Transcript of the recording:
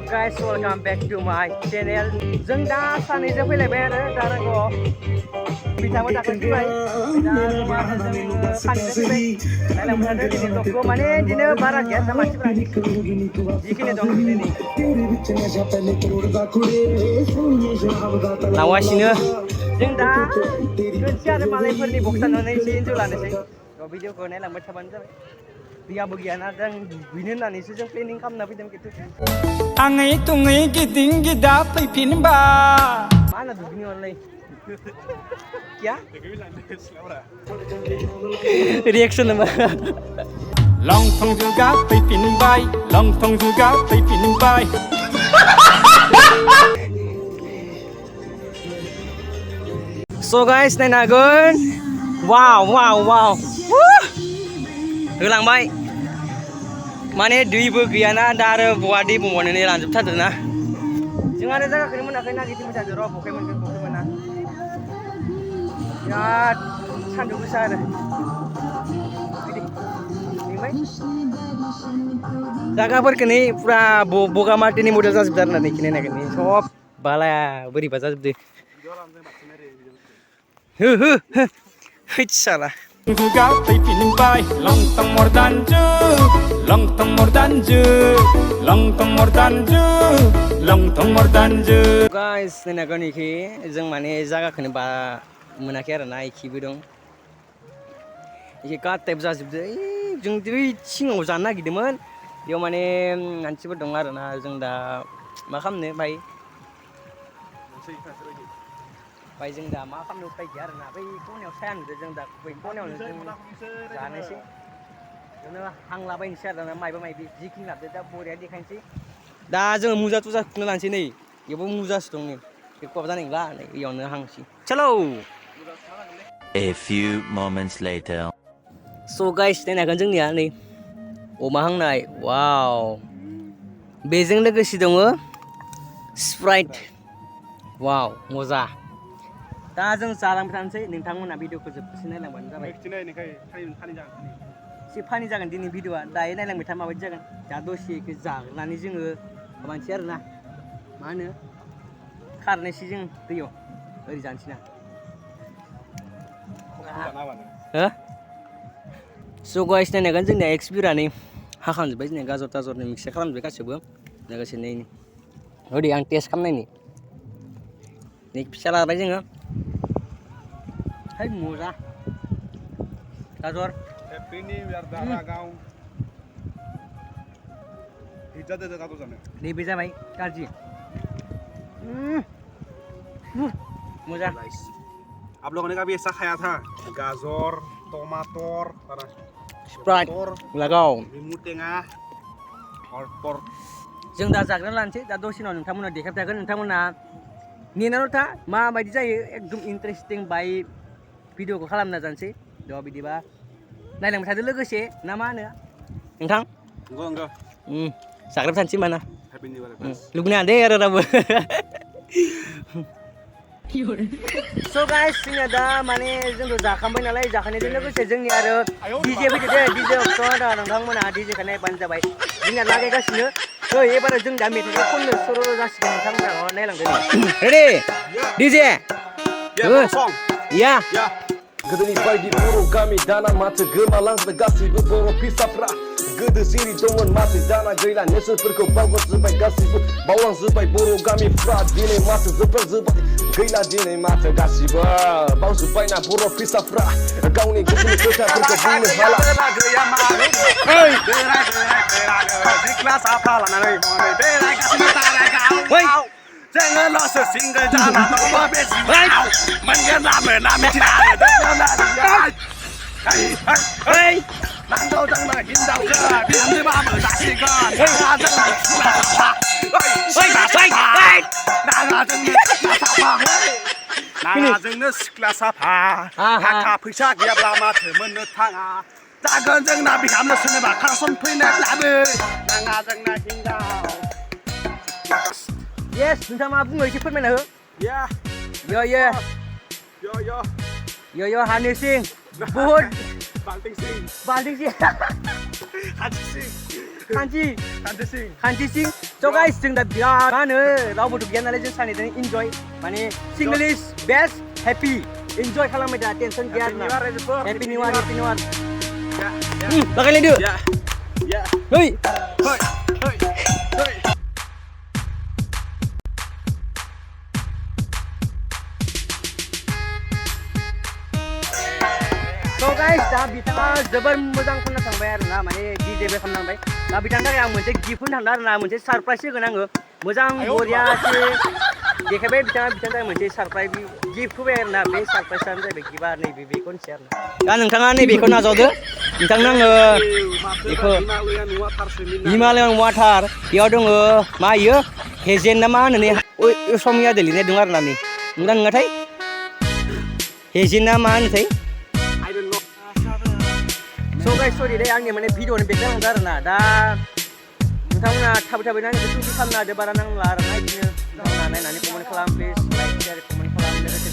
guys, welcome back to my channel. जों दा सानैजों फैलायबाय आरो दारागावआव बिथांमोन दाखोन फैबाय दा जमा जों सानैजों फैबाय नायलांबाय दिनै दंखौ माने दिनै बारा गैया दा मानसिफ्रा जिखिनि दं दिनै लांगासिनो जों दा खोनसे आरो मालायफोरनि बक्स दाननानै एसे इन्जय लानोसै भिडिअखौ नायलांबाय थाबानो जाबाय दैयाबो गैयाना जों दुगैनो होननानैसो जों प्लेनिं खालामना फैदों खिन्थु आङै तुङै गिदिं गिदा फैफिनबा मा होनो दुगैनो अनलाय क्या रिएक्शन नामा लंथं जुगा फैफिनबाय लंथं जुगा फैफिनबाय So guys, नायनो हागोन वाव होलांबाय माने दैबो गैयाना दा आरो बहा दै बुंबावनानै रानजोबथारदों ना जों आरो जायगाखौनो मोनाखै ना गिदिंबाय थादों र' बहाय मोनगोन बहाय मोना बिराद सान्दुं गोसा आरो जायगाफोरखौनो फुरा बगामाटिनि मडेल जाजोबदों आरो ना नैखि नायनायखौ सब बाला बोरैबा जाजोबदों हो साला जुगा फैफिनबाय लंथं मर्दानजो लंथं मर्दानजो लंथं मर्दानजो लंथं मर्दानजो गाइस नायनो हागोन इखि जों माने जायगाखौनो बा मोनाखै आरो ना इखिबो दं इखि काट टाइप जाजोबदों जों बै सिङाव जानो नागिरदोंमोन बेयाव माने मानसिफोर दं आरो ना जों दा मा खालामनो भाई जों दा मा खालामनो उपाय गैया आरो ना बै खनायाव साया नुदों जों दा बै खनायावनो जों जानोसै बेयावनो हांलाबायनोसै आरो ना मायबा मायबि जिखिनि लाबोदो दा बरिया देखायनोसै दा जोङो मुजा तुजा खुंनो लानोसै नै बेयावबो मुजासो दं नै बे खब जानाय नंला नै बेयावनो हांसै चलो A few moments later. So guys, नायनो हागोन जोंनिया नै अमा हांनाय वाव बेजों लोगोसे दङ स्प्राइट वाव मजा दा जों जालांबाय थानोसै नोंथांमोना भिडिअखौ जोबजासे नायलांबानो जाबाय एसे फानि जागोन दिनै भिडिअआ दायो नायलांबाय था माबायदि जागोन दा दसे जाग्रोनानै जोङो माबानोसै आरो ना मा होनो खारनोसै जों दैयाव ओरै जानोसै ना हो स' गाइस नायनो हागोन जोंनिया एक्स बिरानै हाखांजोब्बाय जोंनिया गाजर ताजरनि मिक्सार खालामजोब्बाय गासैबो लोगोसे नै ओरै आं टेस्ट खालामनायनि नै फिसा लाबाय जोङो है मजा गाजर Happy New Year दारागाव पिज्जा दे गाजर जानो नैबे जाबाय गाज्रि मजा आप लोगों ने कभी ऐसा खाया था गाजर टमाटर स्प्राइट लगाओ नींबू टेंगा और पर जों दा जाग्रा लानोसै दा दसेनाव नोंथांमोना देखायबाय थागोन नोंथांमोना नेनाल' था माबायदि जायो एकदम इन्टारेस्टिं बाय भिडिअखौ खालामना जानोसै द' बिदिबा नायलांबाय थादो लोगोसे ना मा होनो नोंथां enggak जाग्राबाय थानोसै माना Happy New Year लुगैनो हादे आरो रावबो स' गाइस जोंनिया दा माने जोंथ' जाखांबाय नालाय जाखांनायजों लोगोसे जोंनि आरो डिजे फैदो दे डिजे अक्स'आव नोंथांमोना डिजेखौ नायबानो जाबाय जोंनिया लागायगासिनो एबार जों दा मेथाइखौ खननो सर' जासिगोन नोंथांमोना नायलांदो रेडि डिजे song या गोदोनि बायदि बर' गामि दाना माथो गोमालांजोबबाय गासैबो बर' फिसाफ्रा गोदो जेरै दंमोन माथो दाना गैला नेरसोनफोरखौ बावगारजोब्बाय गासैबो बावलांजोब्बाय बर' गामिफ्रा दिनै माथो जोबलांजोब्बाय गैला दिनै माथो गासैबो बावजोब्बायना बर' फिसाफ्रा गावनि गोसोनि खोथाफोरखौ बुंनो हाला Jangan rasa single jangan tambah besi Mengenal menamai tidak Hei Nangkau jangan hindau ke Biar dia mama tak sikan Nangkau jangan sudah apa Hei Nangkau jangan sekelas apa Nangkau jangan sekelas apa Kakak fैसा गैयाब्ला माथो मोननो थाङा जागोन जोंना बिहामनो सोरनोबा खारसन फैनायब्लाबो नाङा जोंना हिन्जाव yes नोंथाङा मा बुङो एसे फोरमायना हो Yeah. yo yo हानि सिं बहुत Banting sing. बाल्टिं सिं Hanji sing. खान्थि Hanji sing. खान्थि सिं So guys जों दा बिराद मा होनो रावबोथ' गैया नालाय जों सानैजों इन्जय माने सिंगलिश बेस्ट हेपि इन्जय खालामबाय दा टेनसन गैया आरोना हेपि निउ इयार लागायलायदो hey So guys दा बिथाङा जोबोर मोजां खोनासंबाय आरोना माने डिजेबो खालामनांबाय दा बिथांनि थाखाय आं मोनसे गिफ्ट होनो थांदों आरोना मोनसे सारप्राइज होगोन आङो मोजां बरियासे देखायबाय बिथाङा बिथांनि थाखाय मोनसे सारप्राइज गिफ्ट होबाय आरोना बे सारप्राइजआनो जाहैबाय गिफ्टआ नैबे बेखौ होनसै आरोना दा नोंथाङा नैबेखौ नाजावदो नोंथांनो आङो बेखौ हिमालयान वाटार बेयाव दङ मा इयो हेजेन ना मा होनो असमियादो लिरनाय दं आरोना नै नंगौना नङाथाय हेजेन ना मा होनोथाय So guys sorry deh आंनि माने भिडिअनि बेक जालांदों आरोना दा नोंथांमोना थाबै आंनि सुबि खालामनो हादो बारा नांला आरोना बिदिनो नायनानै कमेन्ट खालाम प्लिज लाइक शेयार कमेन्ट खालाम लोगोसे